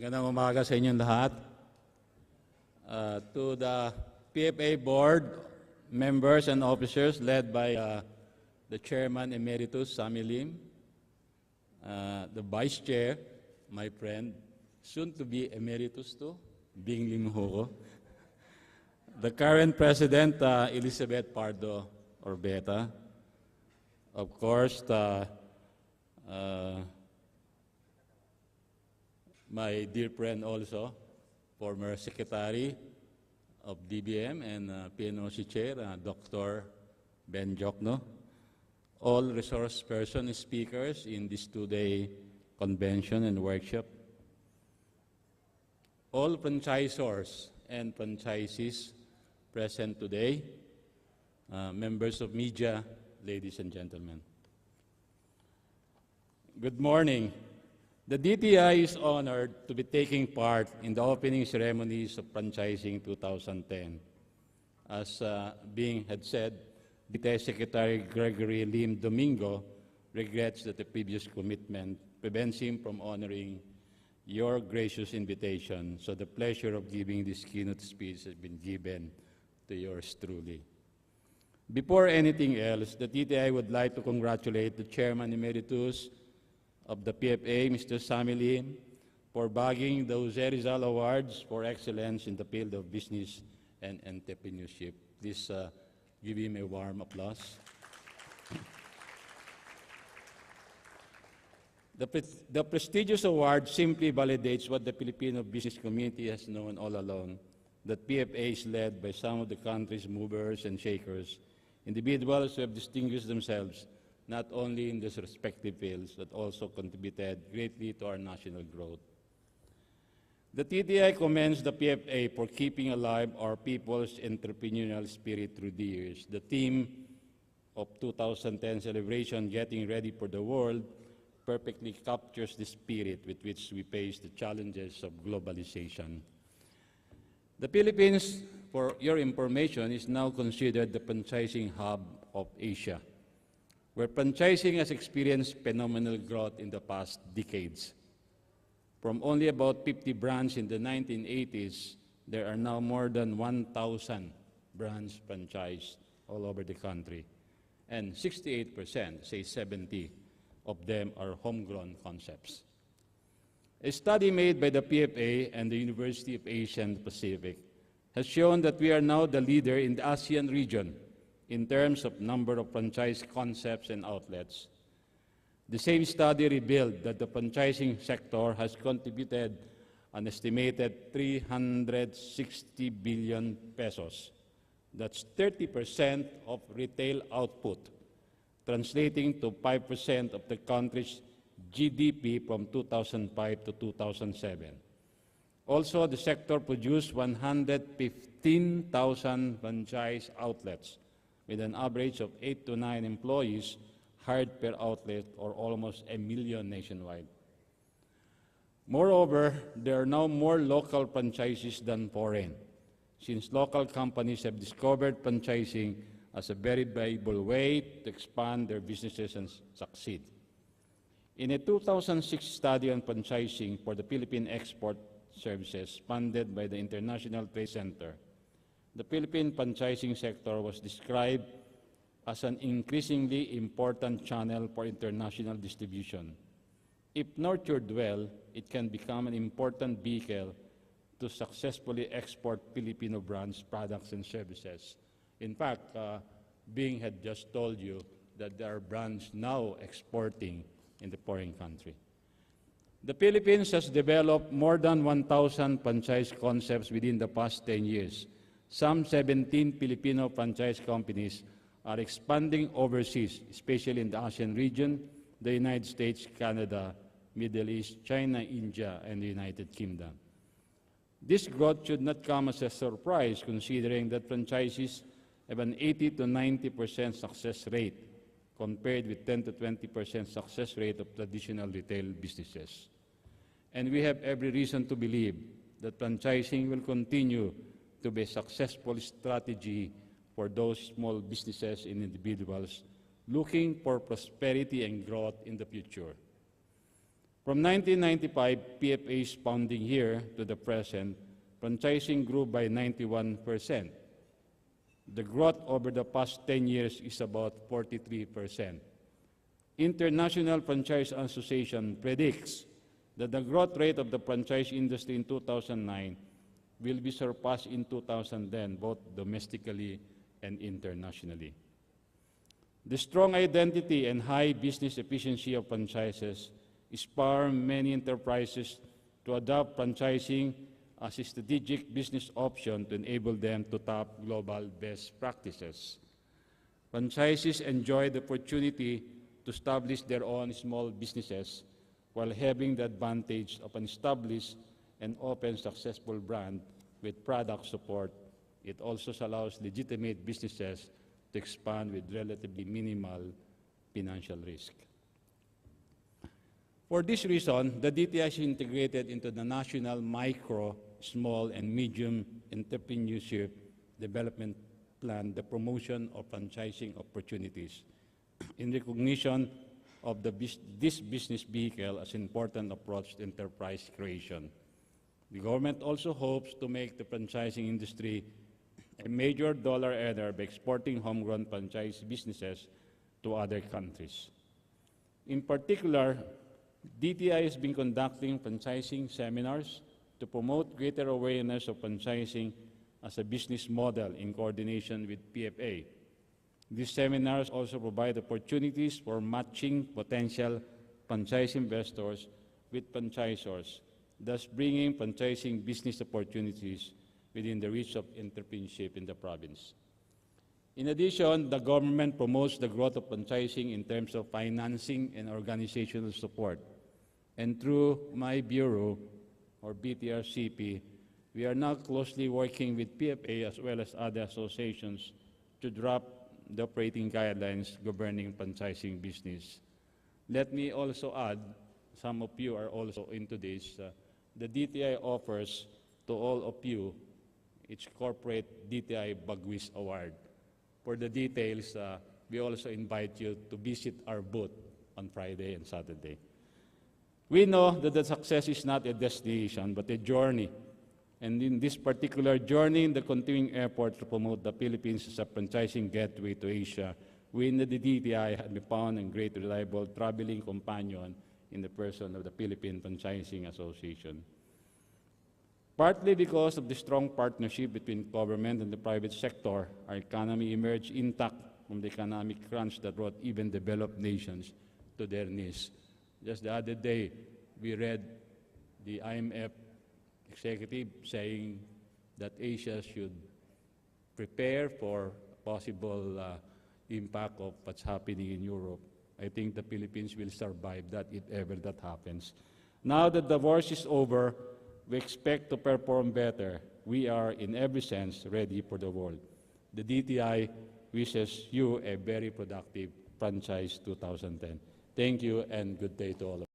Magandang umaga sa inyong lahat. To the PFA board members and officers led by the Chairman Emeritus Sammy Lim, the Vice Chair, my friend, soon to be Emeritus too, Bing Lim Ho, the current President Elizabeth Pardo Orbeta, of course, my dear friend also, former Secretary of DBM and PNOC Chair, Dr. Ben Jokno, all resource person speakers in this two-day convention and workshop, all franchisors and franchisees present today, members of media, ladies and gentlemen. Good morning. The DTI is honored to be taking part in the opening ceremonies of Franchising 2010. As Bing had said, DTI Secretary Gregory Lim Domingo regrets that the previous commitment prevents him from honoring your gracious invitation, so the pleasure of giving this keynote speech has been given to yours truly. Before anything else, the DTI would like to congratulate the Chairman Emeritus of the PFA, Mr. Sammy Lim, for bagging those Rizal Awards for excellence in the field of business and entrepreneurship. Please give him a warm applause. The prestigious award simply validates what the Filipino business community has known all along, that PFA is led by some of the country's movers and shakers, individuals who have distinguished themselves not only in these respective fields, but also contributed greatly to our national growth. The TTI commends the PFA for keeping alive our people's entrepreneurial spirit through the years. The theme of 2010 celebration, Getting Ready for the World, perfectly captures the spirit with which we face the challenges of globalization. The Philippines, for your information, is now considered the franchising hub of Asia, where franchising has experienced phenomenal growth in the past decades. From only about 50 brands in the 1980s, there are now more than 1,000 brands franchised all over the country. And 68%, say 70, of them are homegrown concepts. A study made by the PFA and the University of Asia and Pacific has shown that we are now the leader in the ASEAN region in terms of number of franchise concepts and outlets. The same study revealed that the franchising sector has contributed an estimated 360 billion pesos. That's 30% of retail output, translating to 5% of the country's GDP from 2005 to 2007. Also, the sector produced 115,000 franchise outlets, with an average of 8 to 9 employees hired per outlet, or almost 1 million nationwide. Moreover, there are now more local franchises than foreign, since local companies have discovered franchising as a very viable way to expand their businesses and succeed. In a 2006 study on franchising for the Philippine Export Services funded by the International Trade Center, the Philippine franchising sector was described as an increasingly important channel for international distribution. If nurtured well, it can become an important vehicle to successfully export Filipino brands, products, and services. In fact, Bing had just told you that there are brands now exporting in the foreign country. The Philippines has developed more than 1,000 franchise concepts within the past 10 years. Some 17 Filipino franchise companies are expanding overseas, especially in the ASEAN region, the United States, Canada, Middle East, China, India, and the United Kingdom. This growth should not come as a surprise, considering that franchises have an 80 to 90% success rate, compared with 10 to 20% success rate of traditional retail businesses. And we have every reason to believe that franchising will continue to be a successful strategy for those small businesses and individuals looking for prosperity and growth in the future. From 1995, PFA's founding year to the present, franchising grew by 91%. The growth over the past 10 years is about 43%. International Franchise Association predicts that the growth rate of the franchise industry in 2009 will be surpassed in 2010, both domestically and internationally. The strong identity and high business efficiency of franchises inspire many enterprises to adopt franchising as a strategic business option to enable them to tap global best practices. Franchisees enjoy the opportunity to establish their own small businesses while having the advantage of an established and often successful brand with product support. It also allows legitimate businesses to expand with relatively minimal financial risk. For this reason, the DTI is integrated into the National Micro, Small, and Medium Entrepreneurship Development Plan, the promotion of franchising opportunities, in recognition of this business vehicle as an important approach to enterprise creation. The government also hopes to make the franchising industry a major dollar earner by exporting homegrown franchise businesses to other countries. In particular, DTI has been conducting franchising seminars to promote greater awareness of franchising as a business model in coordination with PFA. These seminars also provide opportunities for matching potential franchise investors with franchisors, thus bringing franchising business opportunities within the reach of entrepreneurship in the province. In addition, the government promotes the growth of franchising in terms of financing and organizational support. And through my bureau, or BTRCP, we are now closely working with PFA as well as other associations to draft the operating guidelines governing franchising business. Let me also add, some of you are also into this, the DTI offers to all of you its corporate DTI Bagwis Award. For the details, we also invite you to visit our booth on Friday and Saturday. We know that the success is not a destination, but a journey. And in this particular journey, in the continuing effort to promote the Philippines as a franchising gateway to Asia, we in the DTI have found a great reliable traveling companion in the person of the Philippine Franchising Association. Partly because of the strong partnership between government and the private sector, our economy emerged intact from the economic crunch that brought even developed nations to their knees. Just the other day, we read the IMF executive saying that Asia should prepare for possible impact of what's happening in Europe. I think the Philippines will survive that if ever that happens. Now that the worst is over, we expect to perform better. We are, in every sense, ready for the world. The DTI wishes you a very productive Franchise 2010. Thank you and good day to all of you.